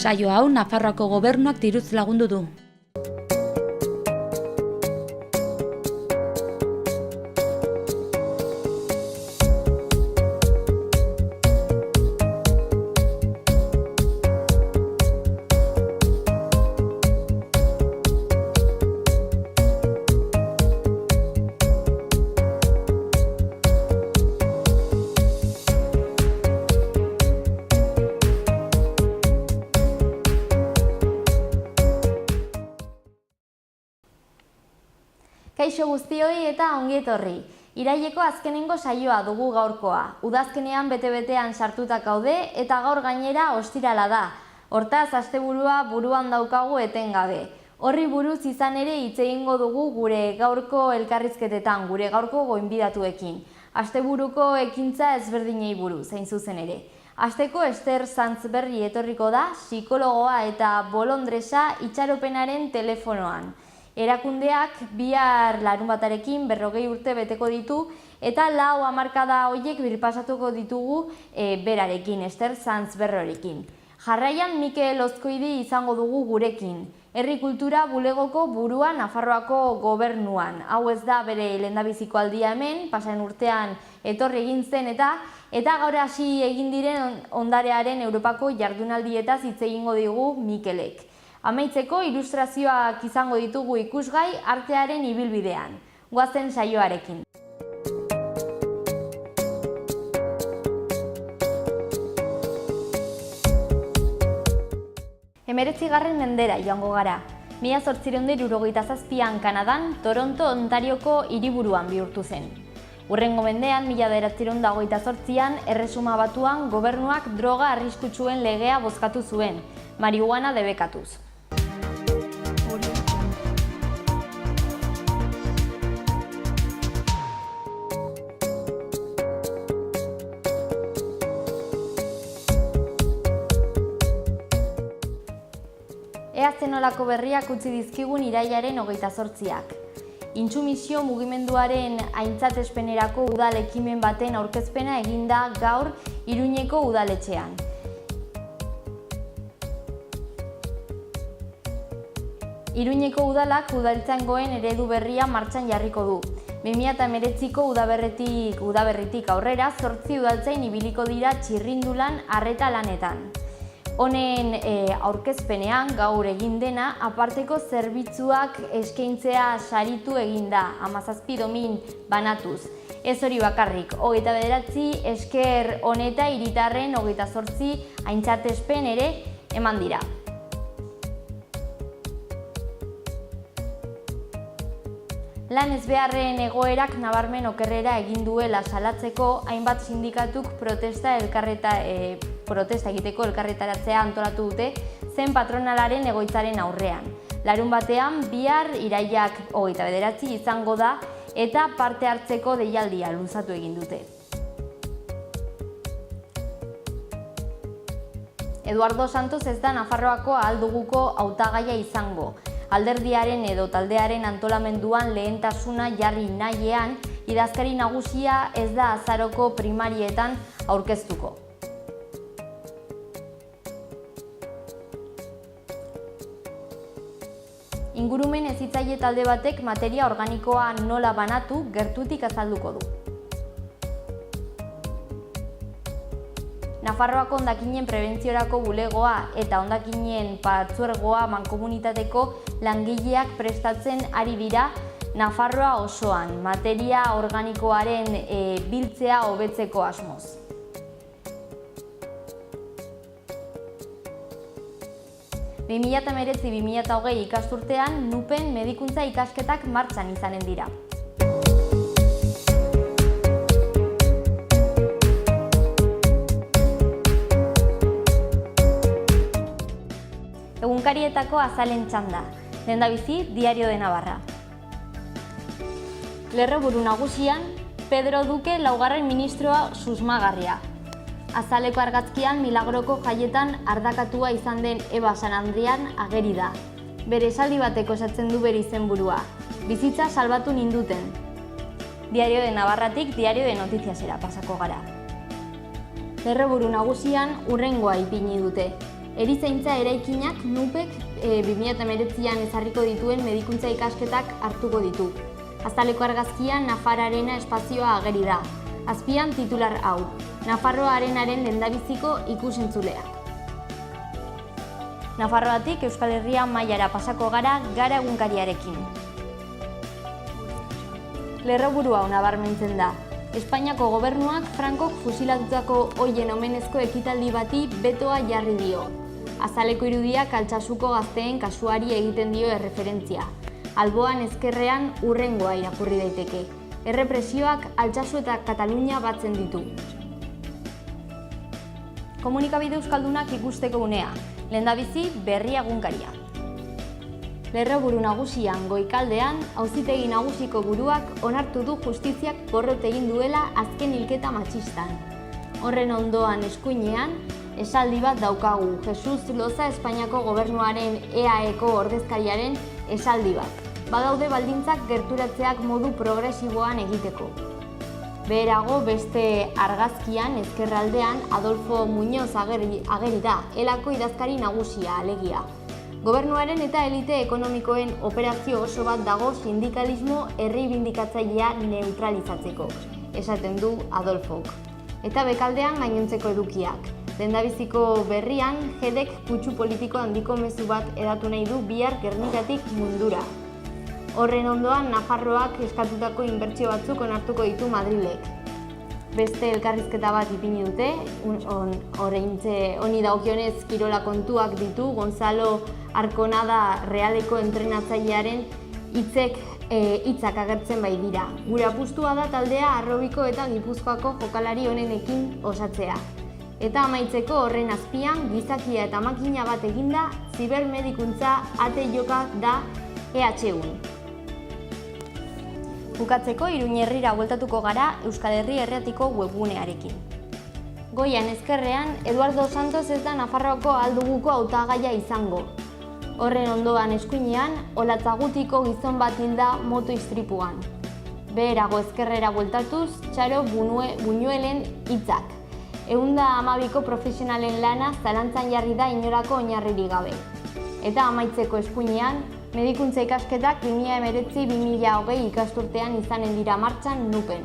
Saio hau Nafarroako gobernuak diruz lagundu du. Kaixo guztioi eta ongi etorri. Iraileko azkenengo saioa dugu gaurkoa. Udazkenean bete-betean sartuta gaude eta gaur gainera ostirala da. Hortaz, asteburua buruan daukagu etengabe. Horri buruz izan ere hitz egingo dugu gure gaurko elkarrizketetan, gure gaurko gonbidatuekin. Asteburuko ekintza ezberdinei buruz, hain zuzen ere. Asteko Ester Santzberri etorriko da, psikologoa eta bolondresa itxaropenaren telefonoan. Erakundeak bihar larunbatarekin 40 urte beteko ditu eta 4 hamarkada horiek birpasatuko ditugu berarekin, Ester Santzberrorekin. Jarraian Mikel Ozkoidi izango dugu gurekin. Herri kultura bulegoko burua Nafarroako gobernuan. Hau ez da bere lehendabiziko aldia hemen, pasaden urtean etorri egin zen eta gaur hasi egin diren ondarearen Europako jardunaldietaz hitz egingo digu Mikelek. Amaitzeko ilustrazioak izango ditugu ikusgai artearen ibilbidean. Goazen saioarekin. Hemeretzigarren mendera joango gara. 1877an Kanadan, Toronto, Ontarioko hiriburuan bihurtu zen. Hurrengo mendean, 1928an, Erresuma Batuan gobernuak droga arriskutsuen legea bozkatu zuen, marihuana debekatuz. Ea zenolako berriak utzi dizkigun irailaren 28ak. Intsumisio mugimenduaren aintzatespenerako udal ekimen baten aurkezpena eginda gaur Iruñeko udaletxean. Iruñeko udalak udaltzaingoen eredu berria martxan jarriko du. 2019ko udaberritik aurrera 8 udaltzain ibiliko dira txirrindulan arreta lanetan. Honen aurkezpenean gaur egin dena aparteko zerbitzuak eskaintzea saritu eginda, 17 domin banatuz. Ez hori bakarrik, 29 esker honeta hiritarren 28 aintzatespen ere eman dira. Lan ezbeharren egoerak nabarmen okerrera egin duela salatzeko hainbat sindikatuk protesta egiteko elkarretaratzea antolatu dute zen patronalaren egoitzaren aurrean. Larunbatean bihar irailak 29 izango da eta parte hartzeko deialdia luzatu egin dute. Eduardo Santos ez da Nafarroako alduguko hautagaia izango. Alderdiaren edo taldearen antolamenduan lehentasuna jarri nahiean, idazkari nagusia ez da azaroko primarietan aurkeztuko. Ingurumen hezitzaile talde batek materia organikoa nola banatu gertutik azalduko du. Nafarroako hondakinen prebentziorako bulegoa eta hondakinen patzuergoa mankomunitateko langileak prestatzen ari dira Nafarroa osoan, materia organikoaren biltzea hobetzeko asmoz. Bi 2019-2020 ikasturtean NUPen medikuntza ikasketak martxan izanen dira. Egunkarietako azalen txanda, lehendabizi Diario de Navarra. Lerroburu nagusian, Pedro Duque laugarren ministroa susmagarria. Azaleko argazkian Milagroko jaietan ardakatua izan den Eba San Andrian ageri da. Bere esaldi bateko esatzen du bere izenburua. Bizitza salbatu ninduten. Diario de Navarratik Diario de Noticiasera pasako gara. Lerroburu nagusian hurrengoa ipini dute. Erizaintza eraikinak NUPek 2019an ezarriko dituen medikuntza ikasketak hartuko ditu. Azaleko argazkian Nafararena espazioa ageri da. Azpian titular hau, Nafarroa Arenaren lehendabiziko ikus-entzuleak. Nafarroatik Euskal Herria mailara pasako gara egunkariarekin. Lerroburu hau nabarmentzen da. Espainiako gobernuak Frankok fusilatutako ohien omenezko ekitaldi bati betoa jarri dio. Azaleko irudiak Altsasuko gazteen kasuari egiten dio erreferentzia. Alboan ezkerrean hurrengoa irakurri daiteke. Errepresioak Altsasu eta Katalunia batzen ditu. Komunikabide euskaldunak ikusteko unea. Lehendabizi berri egunkaria. Lerroburu nagusian goikaldean, auzitegi nagusiko buruak onartu du justiziak porrot egin duela azken hilketa matxistan. Horren ondoan eskuinean, esaldi bat daukagu, Jesus Loza Espainiako gobernuaren EAEko ordezkariaren esaldi bat. Badaude baldintzak gerturatzeak modu progresiboan egiteko. Beherago beste argazkian ezkerraldean Adolfo Muñoz ageri da, elako idazkari nagusia alegia. Gobernuaren eta elite ekonomikoen operazio oso bat dago sindikalismo erreibindikatzailea neutralizatzeko, esaten du Adolfok. Eta bekaldean gainontzeko edukiak. Lehendabiziko berrian, jedek kutsu politiko handiko mezu bat edatu nahi du bihar Gernikatik mundura. Horren ondoan, Nafarroak eskatutako inbertsio batzuk onartuko ditu Madrilek. Beste elkarrizketa bat ipini dute, honi dagokionez kirola kontuak ditu, Gonzalo Arkonada Realeko entrenatzailearen hitzak agertzen bai dira. Gure apustua da taldea Harrobiko eta Gipuzkoako jokalari honenekin osatzea. Eta amaitzeko horren azpian, gizakia eta makina bat eginda, zibermedikuntza ate joka da EHUn. Bukatzeko Iruña herrira bueltatuko gara Euskal Herri Erratiko webgunearekin. Goian ezkerrean, Eduardo Santos ez da Nafarroako alduguko hautagaia izango. Horren ondoan eskuinean, Olatzagutiko gizon bat hilda moto istripuan. Beherago ezkerrera bueltatuz, Txaro Buñuelen hitzak. 112ko profesionalen lana zalantzan jarri da inolako oinarririk gabe. Eta amaitzeko eskuinean, medikuntza ikasketak 2019-2020 ikasturtean izanen dira martxan NUPen.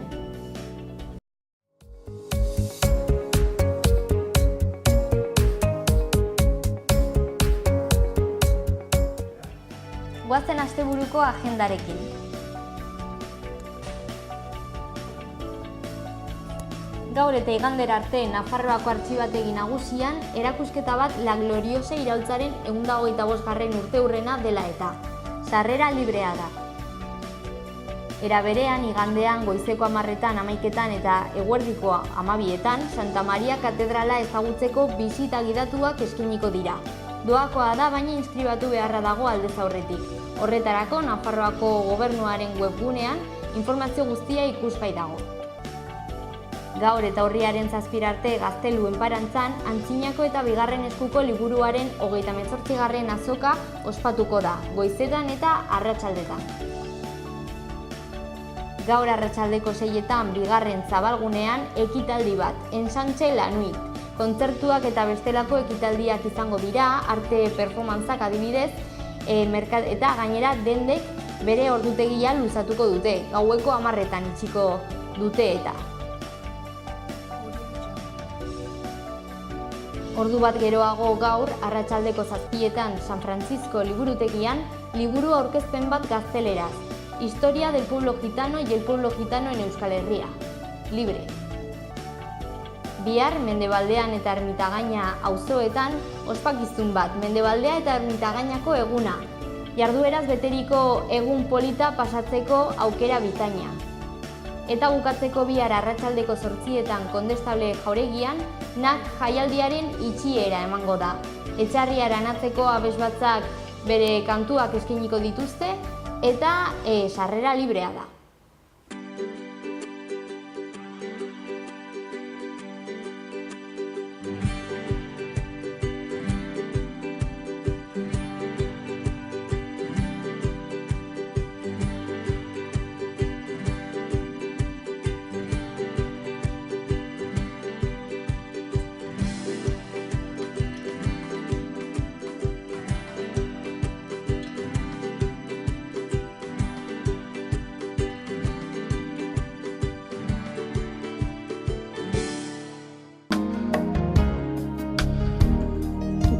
Goazen asteburuko agendarekin. Gaur eta igandera arte Nafarroako artxibategi nagusian erakusketa bat La Gloriosa iraultzaren 125. urteurrena dela eta. Sarrera librea da. Era berean, igandean goizeko 10etan, 11etan eta eguerdiko 12etan Santa Maria katedrala ezagutzeko bisita gidatuak eskainiko dira. Doakoa da, baina inskribatu beharra dago aldez aurretik. Horretarako, Nafarroako gobernuaren webgunean informazio guztia ikusgai dago. Gaur eta urriaren 7 arte Gazteluen Parantzan, Antzinako eta Bigarren Eskuko liburuaren 38. azoka ospatuko da, goizetan eta arratsaldetan. Gaur arratsaldeko 6etan Bigarren Zabalgunean ekitaldi bat, Ensanche Lanuit. Kontzertuak eta bestelako ekitaldiak izango dira, arte performantzak adibidez, eta gainera dendek bere ordutegia luzatuko dute, gaueko 10etan itxiko dute eta. Ordu bat geroago gaur, arratsaldeko 7etan San Francisco liburutegian, liburu aurkezpen bat gazteleraz. Historia del pueblo gitano y el pueblo gitano en Euskal Herria. Libre. Bihar, Mendebaldean eta Ermitagaina auzoetan, ospakizun bat, Mendebaldea eta Ermitagainako eguna. Jardueraz beteriko egun polita pasatzeko aukera bikaina. Eta bukatzeko bihar arratsaldeko 8etan Kondestable jauregian, NAK jaialdiaren itxiera emango da. Etxarri aranatzeko abesbatzak bere kantuak eskainiko dituzte eta sarrera librea da.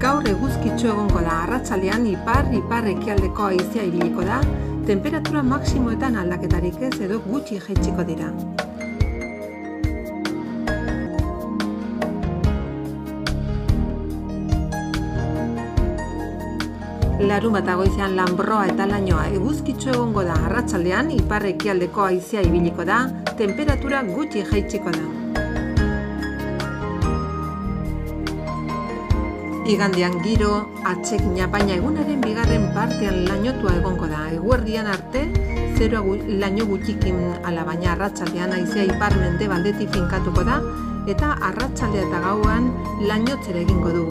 Gaur eguzkitsu egongo da, arratsaldean ipar ekialdeko haizea ibiliko da, temperatura maksimoetan aldaketarik ez edo gutxi jaitsiko dira. Larunbata goizean lanbroa eta lainoa eguzkitsu egongo da, arratsaldean ipar ekialdeko haizea ibiliko da, temperatura gutxi jaitsiko da. Igandean giro atsegina, baina egunaren bigarren partean lainotua egongo da. Eguerdian arte, zero laino gutxikin ala, baina arratsaldean haizea ipar-mendebaldetik finkatuko da eta arratsaldea eta gauan lainotzera egingo du.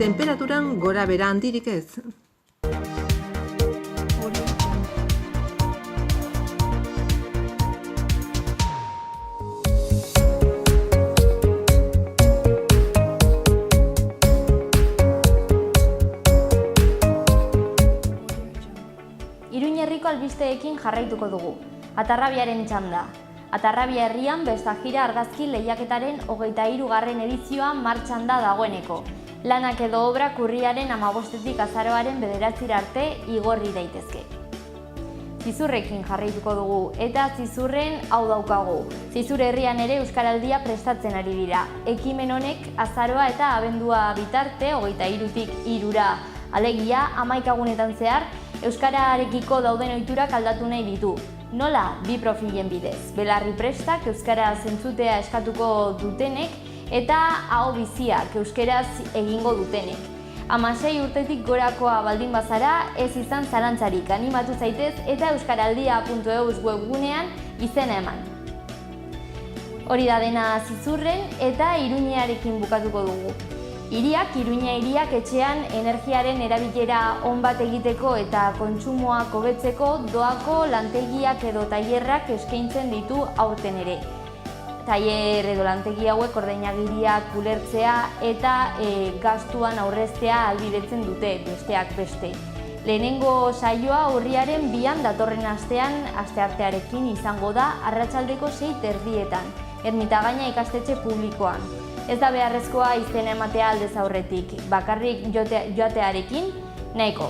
Temperaturan gora bera handirik ez. Iruin herriko albisteekin jarraituko dugu. Atarrabiaren txanda. Atarrabia herrian Bestajira argazki lehiaketaren 23. edizioa martxan da dagoeneko. Lanak edo obrak urriaren 15-tik azaroaren 9 arte igorri daitezke. Zizurrekin jarraituko dugu eta zizurren hau daukagu. Zizur herrian ere euskaraldia prestatzen ari dira. Ekimen honek azaroa eta abendua bitarte 23-tik 3 alegia 11 egunetan zehar euskararekiko dauden ohiturak aldatu nahi ditu. Nola? 2 profilen bidez. Belarri prestak euskara zentzutea eskatuko dutenek eta aho biziak euskeraz egingo dutenek. 16 urtetik gorakoa baldin bazara, ez izan zalantzarik, animatu zaitez eta euskaraldia.eus webgunean izena eman. Hori da dena zizurren eta Iruñearekin bukatuko dugu. Iruña hiriak etxean energiaren erabilera on bat egiteko eta kontsumoak hobetzeko doako lantegiak edo tailerrak eskaintzen ditu aurten ere. Tailer edo lantegi hauek ordainagiriak ulertzea eta gastuan aurreztea ahalbidetzen dute, besteak beste. Lehenengo saioa urriaren 2 datorren astean, asteartearekin izango da, arratsaldeko 6:30, Ermitagaina ikastetxe publikoan. Ez da beharrezkoa izena ematea aldez aurretik, bakarrik joatearekin nahiko.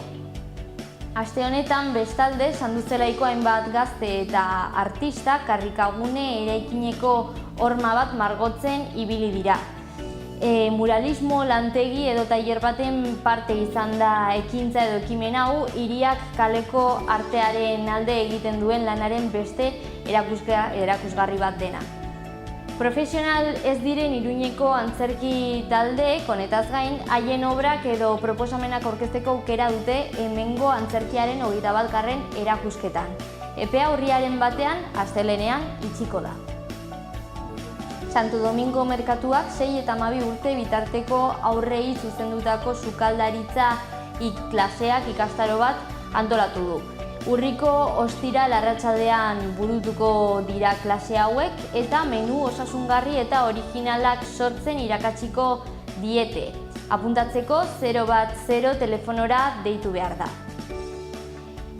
Aste honetan bestalde Sanduzelaiko hainbat gazte eta artista karrikagune eraikineko horma bat margotzen ibili dira. Muralismo lantegi edo tailer baten parte izan da ekintza edo ekimen hau, hiriak kaleko artearen alde egiten duen lanaren beste erakusgarri bat dena. Profesional ez diren Iruñeko antzerki taldeek honetaz gain, haien obrak edo proposamenak aurkezteko aukera dute hemengo antzerkiaren 21. erakusketan. Epea urriaren 1, astelehenean itxiko da. Santo Domingo merkatuak 6 eta 12 urte bitarteko aurrei zuzendutako sukaldaritza klaseak ikastaro bat antolatu du. Urriko ostiral arratsaldean burutuko dira klase hauek eta menu osasungarri eta originalak sortzen irakatsiko diete. Apuntatzeko 010 telefonora deitu behar da.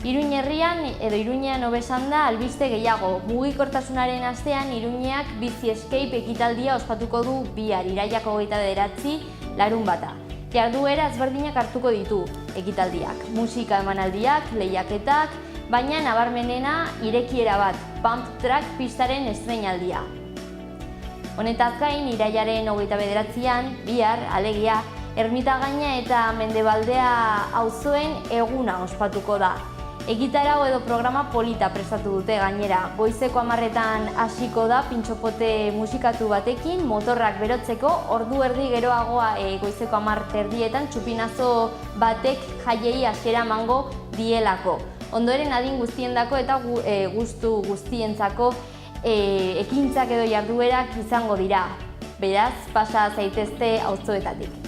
Iruin herrian edo Iruñean hobesan da albiste gehiago. Mugikortasunaren astean Iruñeak Bizi Escape ekitaldia ospatuko du bihar, irailak 29, larunbata. Jarduera ezberdinak hartuko ditu ekitaldiak, musika emanaldiak, lehiaketak, baina nabarmenena irekiera bat, pump track pistaren estreinaldia. Honetaz gain, irailaren 29an, bihar, alegia, Ermitagaina eta Mendebaldea auzoen eguna ospatuko da. Egitarau edo programa polita prestatu dute gainera. Goizeko 10etan hasiko da pintxopote musikatu batekin, motorrak berotzeko, ordu erdi geroagoa goizeko 10:30etan txupinazo batek jaiei hasiera emango dielako. Ondoren adin guztiendako eta gustu guztientzako ekintzak edo jarduerak izango dira. Beraz, pasa zaitezte auzoetatik.